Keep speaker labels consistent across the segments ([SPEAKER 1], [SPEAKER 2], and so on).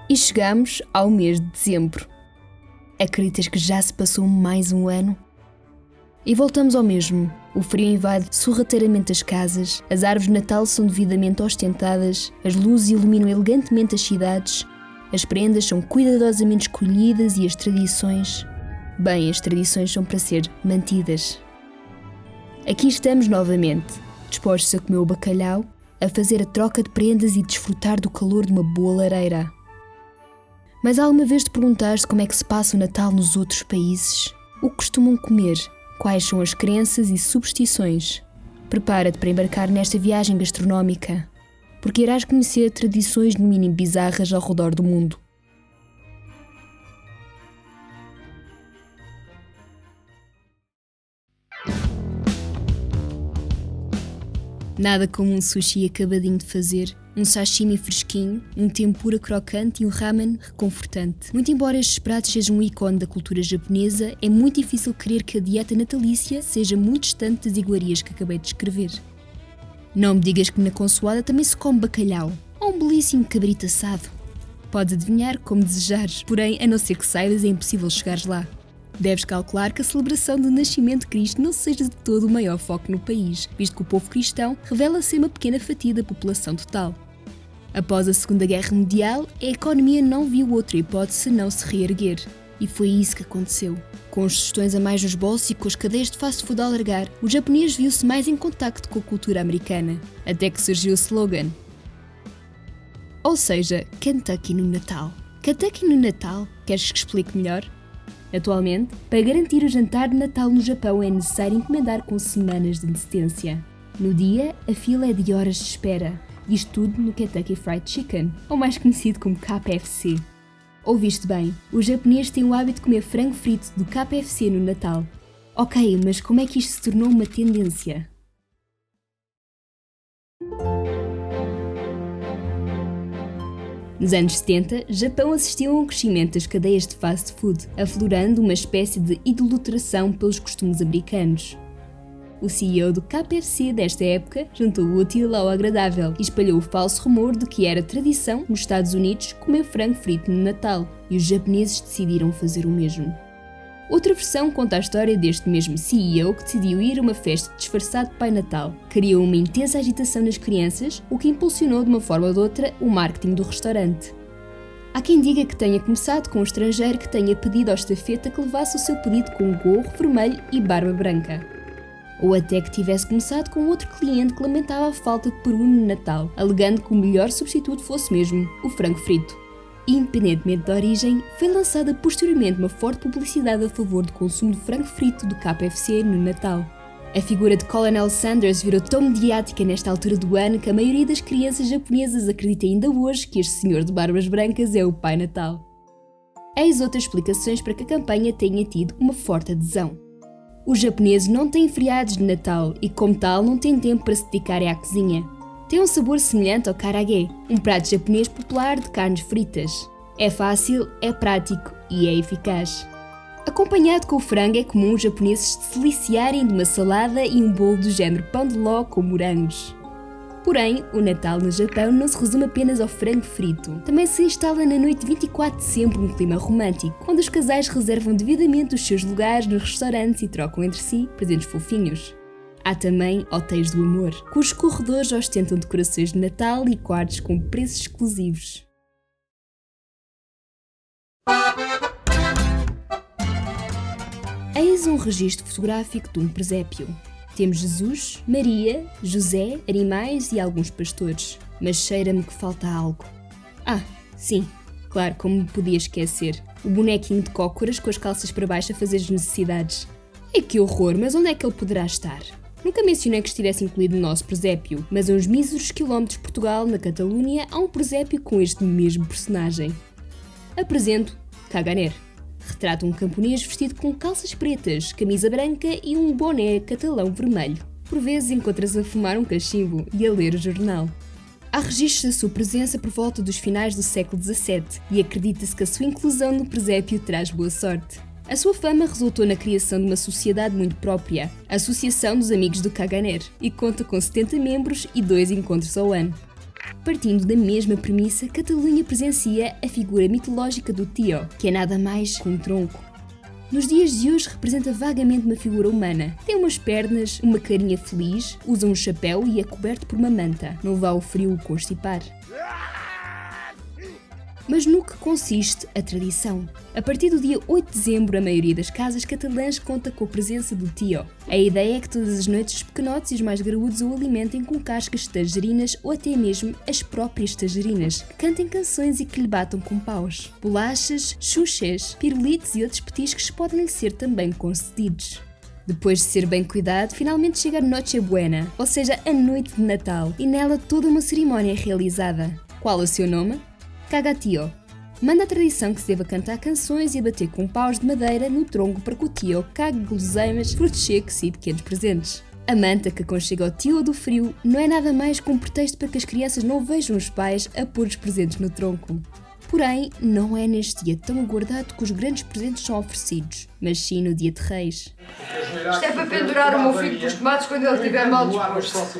[SPEAKER 1] E chegamos ao mês de dezembro. Acreditas que já se passou mais um ano? E voltamos ao mesmo. O frio invade sorrateiramente as casas, as árvores de Natal são devidamente ostentadas, as luzes iluminam elegantemente as cidades, as prendas são cuidadosamente escolhidas e as tradições... Bem, as tradições são para ser mantidas. Aqui estamos novamente, dispostos a comer o bacalhau, a fazer a troca de prendas e desfrutar do calor de uma boa lareira. Mas alguma vez te perguntaste como é que se passa o Natal nos outros países? O que costumam comer? Quais são as crenças e superstições? Prepara-te para embarcar nesta viagem gastronómica, porque irás conhecer tradições no mínimo bizarras ao redor do mundo. Nada como um sushi acabadinho de fazer, um sashimi fresquinho, um tempura crocante e um ramen reconfortante. Muito embora estes pratos sejam um ícone da cultura japonesa, é muito difícil crer que a dieta natalícia seja muito distante das iguarias que acabei de descrever. Não me digas que na consoada também se come bacalhau, ou um belíssimo cabrito assado. Podes adivinhar como desejares, porém, a não ser que saibas, é impossível chegares lá. Deves calcular que a celebração do nascimento de Cristo não seja de todo o maior foco no país, visto que o povo cristão revela ser uma pequena fatia da população total. Após a Segunda Guerra Mundial, a economia não viu outra hipótese senão se reerguer. E foi isso que aconteceu. Com os tostões a mais nos bolsos e com as cadeias de fast food a alargar, o japonês viu-se mais em contacto com a cultura americana, até que surgiu o slogan. Ou seja, Kentucky no Natal. Kentucky no Natal? Queres que explique melhor? Atualmente, para garantir o jantar de Natal no Japão é necessário encomendar com semanas de antecedência. No dia, a fila é de horas de espera. Isto tudo no Kentucky Fried Chicken, ou mais conhecido como KFC. Ouviste bem, os japoneses têm o hábito de comer frango frito do KFC no Natal. Ok, mas como é que isto se tornou uma tendência? Nos anos 70, Japão assistiu a um crescimento das cadeias de fast food, aflorando uma espécie de idolatração pelos costumes americanos. O CEO do KFC desta época juntou o útil ao agradável e espalhou o falso rumor de que era tradição nos Estados Unidos comer frango frito no Natal, e os japoneses decidiram fazer o mesmo. Outra versão conta a história deste mesmo CEO que decidiu ir a uma festa disfarçado de Pai Natal. Criou uma intensa agitação nas crianças, o que impulsionou de uma forma ou de outra o marketing do restaurante. Há quem diga que tenha começado com um estrangeiro que tenha pedido ao estafeta que levasse o seu pedido com um gorro vermelho e barba branca. Ou até que tivesse começado com outro cliente que lamentava a falta de peru no Natal, alegando que o melhor substituto fosse mesmo o frango frito. Independentemente da origem, foi lançada posteriormente uma forte publicidade a favor do consumo de frango frito do KFC no Natal. A figura de Colonel Sanders virou tão mediática nesta altura do ano que a maioria das crianças japonesas acredita ainda hoje que este senhor de barbas brancas é o Pai Natal. Eis outras explicações para que a campanha tenha tido uma forte adesão. Os japoneses não têm feriados de Natal e, como tal, não têm tempo para se dedicarem à cozinha. Tem um sabor semelhante ao karaage, um prato japonês popular de carnes fritas. É fácil, é prático e é eficaz. Acompanhado com o frango, é comum os japoneses se deliciarem de uma salada e um bolo do género pão de ló com morangos. Porém, o Natal no Japão não se resume apenas ao frango frito. Também se instala na noite de 24 de dezembro um clima romântico, quando os casais reservam devidamente os seus lugares nos restaurantes e trocam entre si presentes fofinhos. Há também hotéis do amor, cujos corredores ostentam decorações de Natal e quartos com preços exclusivos. Eis um registro fotográfico de um presépio. Temos Jesus, Maria, José, animais e alguns pastores. Mas cheira-me que falta algo. Ah, sim, claro, como me podia esquecer. O bonequinho de cócoras com as calças para baixo a fazer as necessidades. E que horror, mas onde é que ele poderá estar? Nunca mencionei que estivesse incluído no nosso presépio, mas a uns míseros quilómetros de Portugal, na Catalunha, há um presépio com este mesmo personagem. Apresento Caganer. Retrata um camponês vestido com calças pretas, camisa branca e um boné catalão vermelho. Por vezes encontras a fumar um cachimbo e a ler o jornal. Há registros da sua presença por volta dos finais do século XVII e acredita-se que a sua inclusão no presépio traz boa sorte. A sua fama resultou na criação de uma sociedade muito própria, a Associação dos Amigos do Caganer, e conta com 70 membros e 2 encontros ao ano. Partindo da mesma premissa, Catalunha presencia a figura mitológica do tio, que é nada mais que um tronco. Nos dias de hoje representa vagamente uma figura humana. Tem umas pernas, uma carinha feliz, usa um chapéu e é coberto por uma manta. Não vá o frio o constipar. Mas no que consiste a tradição? A partir do dia 8 de dezembro, a maioria das casas catalãs conta com a presença do tio. A ideia é que todas as noites os pequenotes e os mais graúdos o alimentem com cascas de tangerinas ou até mesmo as próprias tangerinas, que cantem canções e que lhe batam com paus. Bolachas, xuxas, pirulitos e outros petiscos podem lhe ser também concedidos. Depois de ser bem cuidado, finalmente chega a Noche Buena, ou seja, a noite de Natal, e nela toda uma cerimónia é realizada. Qual o seu nome? Caga-tio. Manda a tradição que se deva cantar canções e bater com paus de madeira no tronco para que o tio cague guloseimas, frutos secos e pequenos presentes. A manta que aconchega o tio do frio não é nada mais que um pretexto para que as crianças não vejam os pais a pôr os presentes no tronco. Porém, não é neste dia tão aguardado que os grandes presentes são oferecidos, mas sim no dia de Reis.
[SPEAKER 2] Isto é para pendurar o meu filho dos tomates quando ele estiver mal disposto.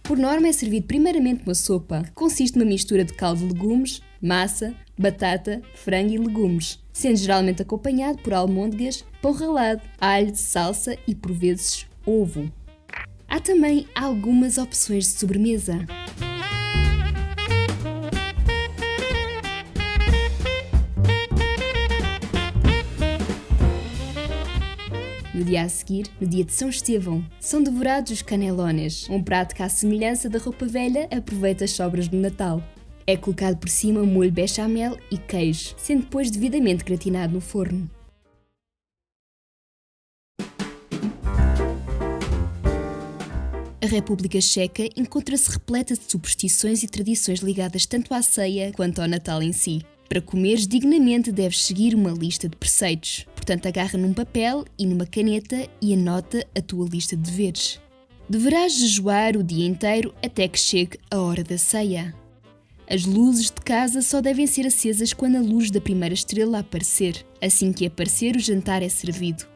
[SPEAKER 1] Por norma é servido primeiramente uma sopa, que consiste numa mistura de caldo de legumes, massa, batata, frango e legumes, sendo geralmente acompanhado por almôndegas, pão ralado, alho, salsa e, por vezes, ovo. Há também algumas opções de sobremesa. No dia a seguir, no dia de São Estevão, são devorados os canelones, um prato que, à semelhança da roupa velha, aproveita as sobras do Natal. É colocado por cima molho bechamel e queijo, sendo depois devidamente gratinado no forno. A República Checa encontra-se repleta de superstições e tradições ligadas tanto à ceia quanto ao Natal em si. Para comeres dignamente deves seguir uma lista de preceitos, portanto agarra num papel e numa caneta e anota a tua lista de deveres. Deverás jejuar o dia inteiro até que chegue a hora da ceia. As luzes de casa só devem ser acesas quando a luz da primeira estrela aparecer. Assim que aparecer, o jantar é servido.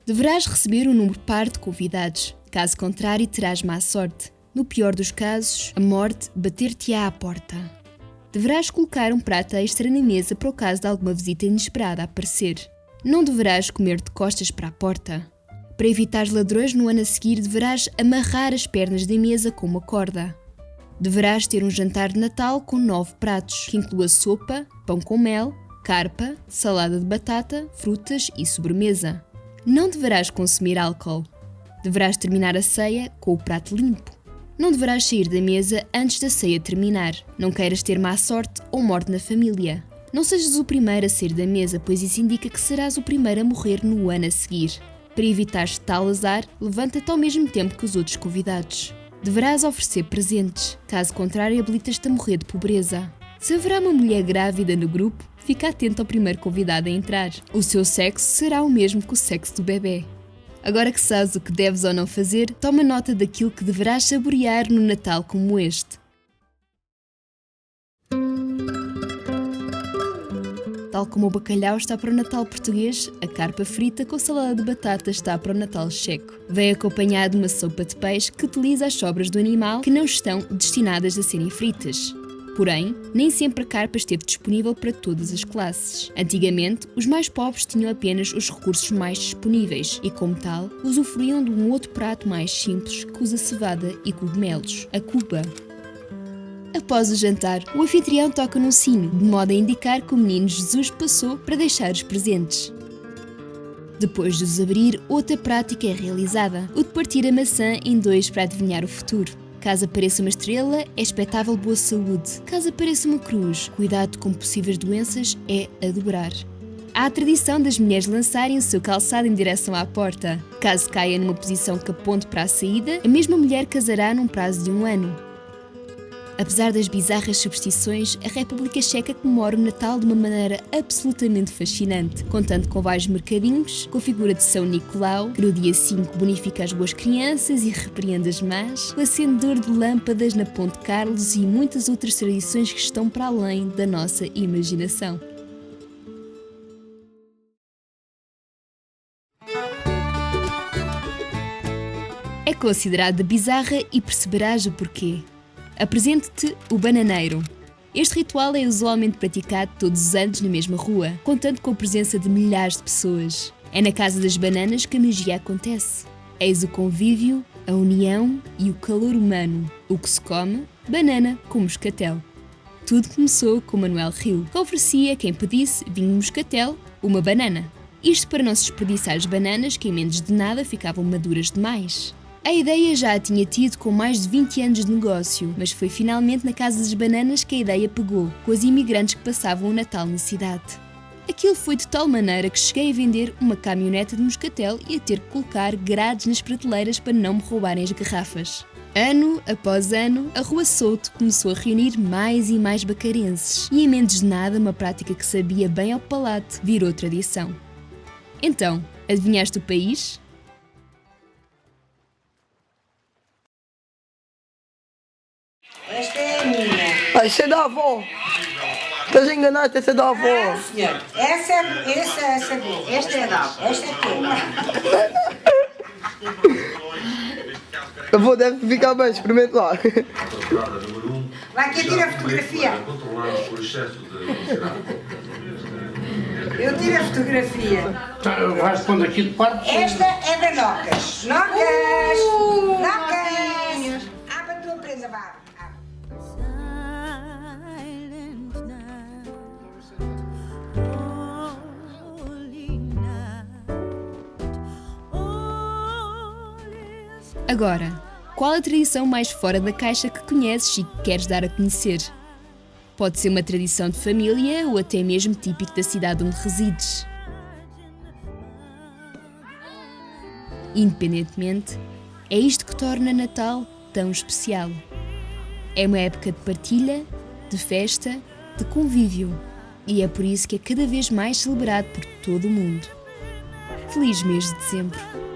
[SPEAKER 1] Deverás receber um número par de convidados, caso contrário terás má sorte. No pior dos casos, a morte bater-te-á à porta. Deverás colocar um prato extra na mesa para o caso de alguma visita inesperada aparecer. Não deverás comer de costas para a porta. Para evitar ladrões no ano a seguir, deverás amarrar as pernas da mesa com uma corda. Deverás ter um jantar de Natal com 9 pratos, que inclua sopa, pão com mel, carpa, salada de batata, frutas e sobremesa. Não deverás consumir álcool. Deverás terminar a ceia com o prato limpo. Não deverás sair da mesa antes da ceia terminar. Não queiras ter má sorte ou morte na família. Não sejas o primeiro a sair da mesa, pois isso indica que serás o primeiro a morrer no ano a seguir. Para evitares tal azar, levanta-te ao mesmo tempo que os outros convidados. Deverás oferecer presentes, caso contrário habilitas-te a morrer de pobreza. Se haverá uma mulher grávida no grupo, fica atento ao primeiro convidado a entrar. O seu sexo será o mesmo que o sexo do bebê. Agora que sabes o que deves ou não fazer, toma nota daquilo que deverás saborear no Natal como este. Tal como o bacalhau está para o Natal português, a carpa frita com salada de batata está para o Natal checo. Vem acompanhado de uma sopa de peixe que utiliza as sobras do animal que não estão destinadas a serem fritas. Porém, nem sempre a carpa esteve disponível para todas as classes. Antigamente, os mais pobres tinham apenas os recursos mais disponíveis e, como tal, usufruíam de um outro prato mais simples que usa cevada e cogumelos, a cuba. Após o jantar, o anfitrião toca num sino, de modo a indicar que o menino Jesus passou para deixar os presentes. Depois de os abrir, outra prática é realizada, o de partir a maçã em 2 para adivinhar o futuro. Caso apareça uma estrela, é expectável boa saúde. Caso apareça uma cruz, cuidado com possíveis doenças é a dobrar. Há a tradição das mulheres lançarem o seu calçado em direção à porta. Caso caia numa posição que aponte para a saída, a mesma mulher casará num prazo de 1 ano. Apesar das bizarras superstições, a República Checa comemora o Natal de uma maneira absolutamente fascinante, contando com vários mercadinhos, com a figura de São Nicolau, que no dia 5 bonifica as boas crianças e repreende as más, o acendedor de lâmpadas na Ponte Carlos e muitas outras tradições que estão para além da nossa imaginação. É considerada bizarra e perceberás o porquê. Apresento-te o bananeiro. Este ritual é usualmente praticado todos os anos na mesma rua, contando com a presença de milhares de pessoas. É na Casa das Bananas que a magia acontece. Eis o convívio, a união e o calor humano. O que se come, banana com moscatel. Tudo começou com Manuel Rio, que oferecia a quem pedisse vinho moscatel uma banana. Isto para não se desperdiçar as bananas que em menos de nada ficavam maduras demais. A ideia já a tinha tido com mais de 20 anos de negócio, mas foi finalmente na Casa das Bananas que a ideia pegou, com os imigrantes que passavam o Natal na cidade. Aquilo foi de tal maneira que cheguei a vender uma caminhoneta de moscatel e a ter que colocar grades nas prateleiras para não me roubarem as garrafas. Ano após ano, a Rua Souto começou a reunir mais e mais bacarenses, e em menos de nada uma prática que sabia bem ao palato virou tradição. Então, adivinhaste o país?
[SPEAKER 3] Esta é a minha.
[SPEAKER 4] Isso é da avó. Estás enganado, essa é da avó.
[SPEAKER 3] Ah, senhor. Essa é boa. Esta é da avó. Esta é tua.
[SPEAKER 4] A avó deve ficar bem, experimente lá.
[SPEAKER 3] Vai aqui tirar a fotografia. Eu tiro a fotografia.
[SPEAKER 5] Vais pondo aqui de parte.
[SPEAKER 3] Esta é da Nocas. Nocas! Nocas! Abre a tua presa, vá.
[SPEAKER 1] Agora, qual a tradição mais fora da caixa que conheces e que queres dar a conhecer? Pode ser uma tradição de família ou até mesmo típico da cidade onde resides. Independentemente, é isto que torna Natal tão especial. É uma época de partilha, de festa, de convívio, e é por isso que é cada vez mais celebrado por todo o mundo. Feliz mês de dezembro!